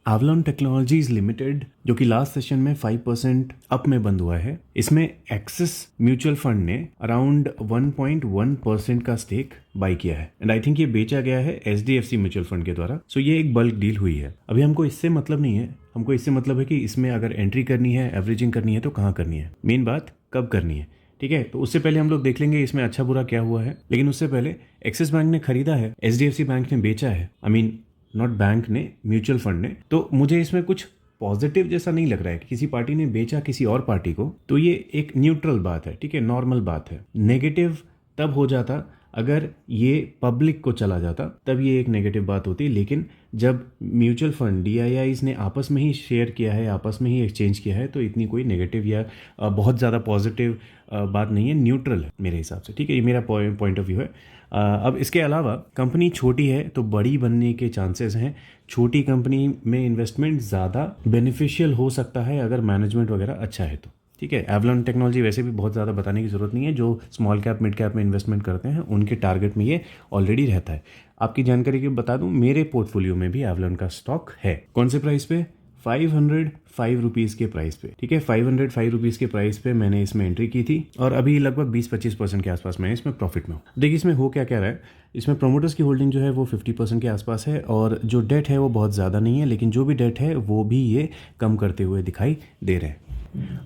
Avalon Technologies limited जो कि last session में 5% अप में बंद हुआ है, इसमें एक्सिस म्यूचुअल फंड ने अराउंड 1.1% का स्टेक बाय किया है एंड आई थिंक ये बेचा गया है HDFC म्यूचुअल फंड के द्वारा। सो ये एक बल्क डील हुई है। अभी हमको इससे मतलब नहीं है, हमको इससे मतलब है कि इसमें अगर एंट्री करनी है, एवरेजिंग करनी है तो कहाँ करनी है, मेन बात कब करनी है। ठीक है, तो उससे पहले हम लोग देख लेंगे इसमें अच्छा बुरा क्या हुआ है। लेकिन उससे पहले एक्सिस बैंक ने खरीदा है, HDFC बैंक ने बेचा है, आई मीन नॉट बैंक ने, म्यूचुअल फंड ने। तो मुझे इसमें कुछ पॉजिटिव जैसा नहीं लग रहा है कि किसी पार्टी ने बेचा किसी और पार्टी को, तो ये एक न्यूट्रल बात है। ठीक है, नॉर्मल बात है। नेगेटिव तब हो जाता अगर ये पब्लिक को चला जाता, तब ये एक नेगेटिव बात होती। लेकिन जब म्यूचुअल फंड DIIs ने आपस में ही शेयर किया है, आपस में ही एक्सचेंज किया है, तो इतनी कोई नेगेटिव या बहुत ज़्यादा पॉजिटिव बात नहीं है, न्यूट्रल है मेरे हिसाब से। ठीक है, ये मेरा पॉइंट ऑफ व्यू है। अब इसके अलावा कंपनी छोटी है तो बड़ी बनने के चांसेस हैं। छोटी कंपनी में इन्वेस्टमेंट ज़्यादा बेनिफिशियल हो सकता है अगर मैनेजमेंट वगैरह अच्छा है तो। ठीक है, एवलॉन टेक्नोलॉजी वैसे भी बहुत ज़्यादा बताने की ज़रूरत नहीं है। जो स्मॉल कैप मिड कैप में इन्वेस्टमेंट करते हैं उनके टारगेट में ये ऑलरेडी रहता है। आपकी जानकारी के बता दूं, मेरे पोर्टफोलियो में भी एवलॉन का स्टॉक है। कौन से प्राइस पे? 505 रुपीज़ के प्राइस पे। ठीक है, 505 रुपीज़ के प्राइस पे मैंने इसमें एंट्री की थी और अभी लगभग 20-25% के आसपास मैं इसमें प्रॉफिट में हूँ। देखिए इसमें हो क्या क्या रहा है, इसमें प्रोमोटर्स की होल्डिंग जो है वो 50% के आसपास है और जो डेट है वो बहुत ज़्यादा नहीं है, लेकिन जो भी डेट है वो भी ये कम करते हुए दिखाई दे रहे हैं।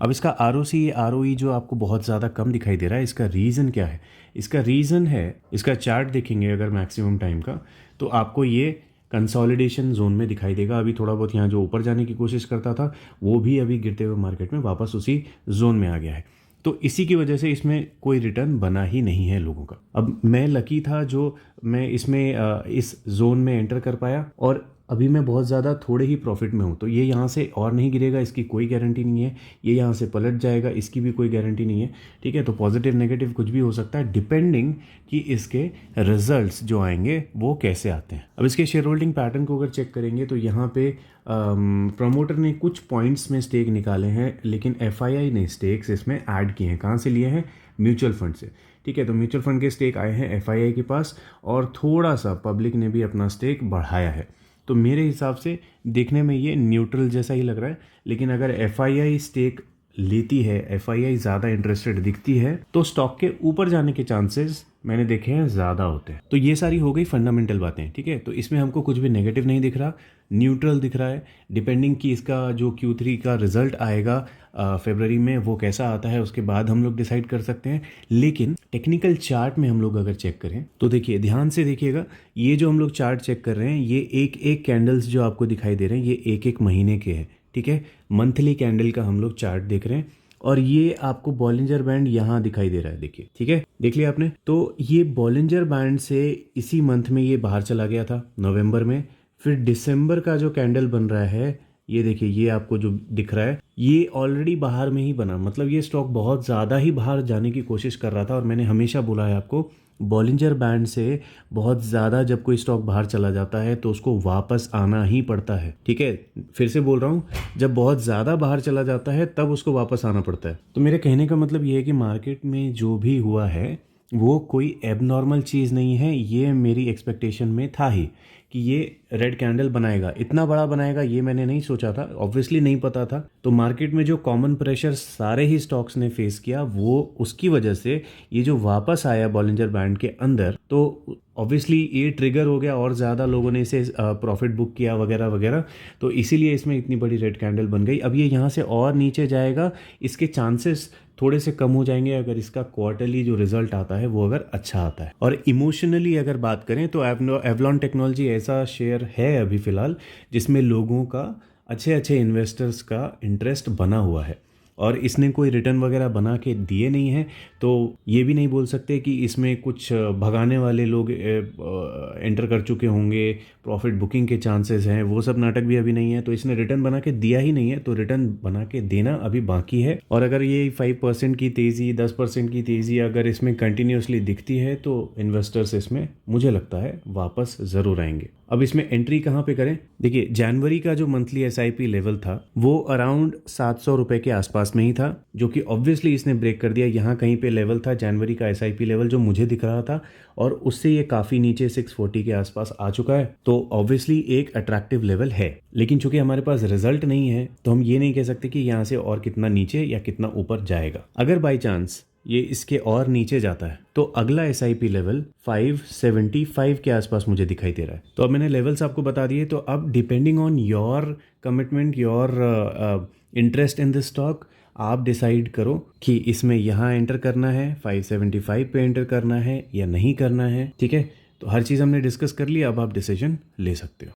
अब इसका ROC ROE जो आपको बहुत ज़्यादा कम दिखाई दे रहा है, इसका रीज़न क्या है? इसका रीज़न है, इसका चार्ट देखेंगे अगर मैक्सिमम टाइम का, तो आपको ये कंसोलिडेशन जोन में दिखाई देगा। अभी थोड़ा बहुत यहाँ जो ऊपर जाने की कोशिश करता था वो भी अभी गिरते हुए मार्केट में वापस उसी जोन में आ गया है। तो इसी की वजह से इसमें कोई रिटर्न बना ही नहीं है लोगों का। अब मैं लकी था जो मैं इसमें इस जोन में एंटर कर पाया और अभी मैं बहुत ज़्यादा थोड़े ही प्रॉफिट में हूँ। तो ये यहाँ से और नहीं गिरेगा, इसकी कोई गारंटी नहीं है। ये यहाँ से पलट जाएगा, इसकी भी कोई गारंटी नहीं है। ठीक है, तो पॉजिटिव नेगेटिव कुछ भी हो सकता है डिपेंडिंग कि इसके रिजल्ट्स जो आएंगे वो कैसे आते हैं। अब इसके शेयर होल्डिंग पैटर्न को अगर चेक करेंगे तो यहाँ पे प्रमोटर ने कुछ पॉइंट्स में स्टेक निकाले हैं, लेकिन FII ने स्टेक्स इसमें ऐड किए हैं। कहाँ से लिए हैं? म्यूचुअल फंड से। ठीक है, तो म्यूचुअल फंड के स्टेक आए हैं FII के पास और थोड़ा सा पब्लिक ने भी अपना स्टेक बढ़ाया है। तो मेरे हिसाब से देखने में ये न्यूट्रल जैसा ही लग रहा है। लेकिन अगर FII स्टेक लेती है, FII ज़्यादा इंटरेस्टेड दिखती है, तो स्टॉक के ऊपर जाने के चांसेस मैंने देखे हैं ज़्यादा होते हैं। तो ये सारी हो गई फंडामेंटल बातें। ठीक है, तो इसमें हमको कुछ भी नेगेटिव नहीं दिख रहा, न्यूट्रल दिख रहा है। डिपेंडिंग कि इसका जो Q3 का रिजल्ट आएगा फरवरी में वो कैसा आता है, उसके बाद हम लोग डिसाइड कर सकते हैं। लेकिन टेक्निकल चार्ट में हम लोग अगर चेक करें तो देखिए, ध्यान से देखिएगा, ये जो हम लोग चार्ट चेक कर रहे हैं, ये एक एक कैंडल्स जो आपको दिखाई दे रहे हैं, ये एक एक महीने के हैं। ठीक है, मंथली कैंडल का हम लोग चार्ट देख रहे हैं और ये आपको बॉलिंजर बैंड यहाँ दिखाई दे रहा है। देखिए, ठीक है, देख लिया आपने। तो ये बॉलिंजर बैंड से इसी मंथ में ये बाहर चला गया था नवंबर में। फिर दिसंबर का जो कैंडल बन रहा है, ये देखिए, ये आपको जो दिख रहा है, ये ऑलरेडी बाहर में ही बना। मतलब ये स्टॉक बहुत ज़्यादा ही बाहर जाने की कोशिश कर रहा था और मैंने हमेशा बोला है आपको, बॉलिंजर बैंड से बहुत ज़्यादा जब कोई स्टॉक बाहर चला जाता है तो उसको वापस आना ही पड़ता है। ठीक है, फिर से बोल रहा हूँ, जब बहुत ज़्यादा बाहर चला जाता है तब उसको वापस आना पड़ता है। तो मेरे कहने का मतलब ये है कि मार्केट में जो भी हुआ है वो कोई एबनॉर्मल चीज़ नहीं है। ये मेरी एक्सपेक्टेशन में था ही कि ये रेड कैंडल बनाएगा, इतना बड़ा बनाएगा, ये मैंने नहीं सोचा था, ऑब्वियसली नहीं पता था। तो मार्केट में जो कॉमन प्रेशर सारे ही स्टॉक्स ने फेस किया, वो उसकी वजह से ये जो वापस आया बॉलिंजर बैंड के अंदर, तो ऑब्वियसली ये ट्रिगर हो गया और ज़्यादा लोगों ने इसे प्रॉफिट बुक किया वगैरह वगैरह। तो इसीलिए इसमें इतनी बड़ी रेड कैंडल बन गई। अब ये यहाँ से और नीचे जाएगा, इसके चांसेस थोड़े से कम हो जाएंगे अगर इसका क्वार्टरली जो रिजल्ट आता है वो अगर अच्छा आता है। और इमोशनली अगर बात करें तो एवलॉन टेक्नोलॉजी ऐसा शेयर है अभी फ़िलहाल जिसमें लोगों का, अच्छे अच्छे इन्वेस्टर्स का इंटरेस्ट बना हुआ है और इसने कोई रिटर्न वगैरह बना के दिए नहीं है। तो ये भी नहीं बोल सकते कि इसमें कुछ भगाने वाले लोग एंटर कर चुके होंगे, प्रॉफिट बुकिंग के चांसेस हैं, वो सब नाटक भी अभी नहीं है। तो इसने रिटर्न बना के दिया ही नहीं है, तो रिटर्न बना के देना अभी बाकी है। और अगर ये 5% की तेज़ी, 10% की तेज़ी अगर इसमें कंटिन्यूसली दिखती है तो इन्वेस्टर्स इसमें मुझे लगता है वापस ज़रूर आएंगे। अब इसमें एंट्री कहाँ पे करें? देखिए, जनवरी का जो मंथली एसआईपी लेवल था वो अराउंड 700 रुपए के आसपास में ही था, जो कि ऑब्वियसली इसने ब्रेक कर दिया। यहाँ कहीं पे लेवल था जनवरी का एसआईपी लेवल जो मुझे दिख रहा था, और उससे ये काफ़ी नीचे 640 के आसपास आ चुका है। तो ऑब्वियसली एक अट्रैक्टिव लेवल है, लेकिन चूंकि हमारे पास रिजल्ट नहीं है तो हम ये नहीं कह सकते कि यहाँ से और कितना नीचे या कितना ऊपर जाएगा। अगर बाई चांस ये इसके और नीचे जाता है तो अगला एसआईपी लेवल 575 के आसपास मुझे दिखाई दे रहा है। तो अब मैंने लेवल्स आपको बता दिए। तो अब depending on your commitment, your interest in this stock, आप डिसाइड करो कि इसमें यहाँ एंटर करना है, 575 पे एंटर करना है या नहीं करना है। ठीक है, तो हर चीज़ हमने डिस्कस कर लिया, अब आप डिसीजन ले सकते हो।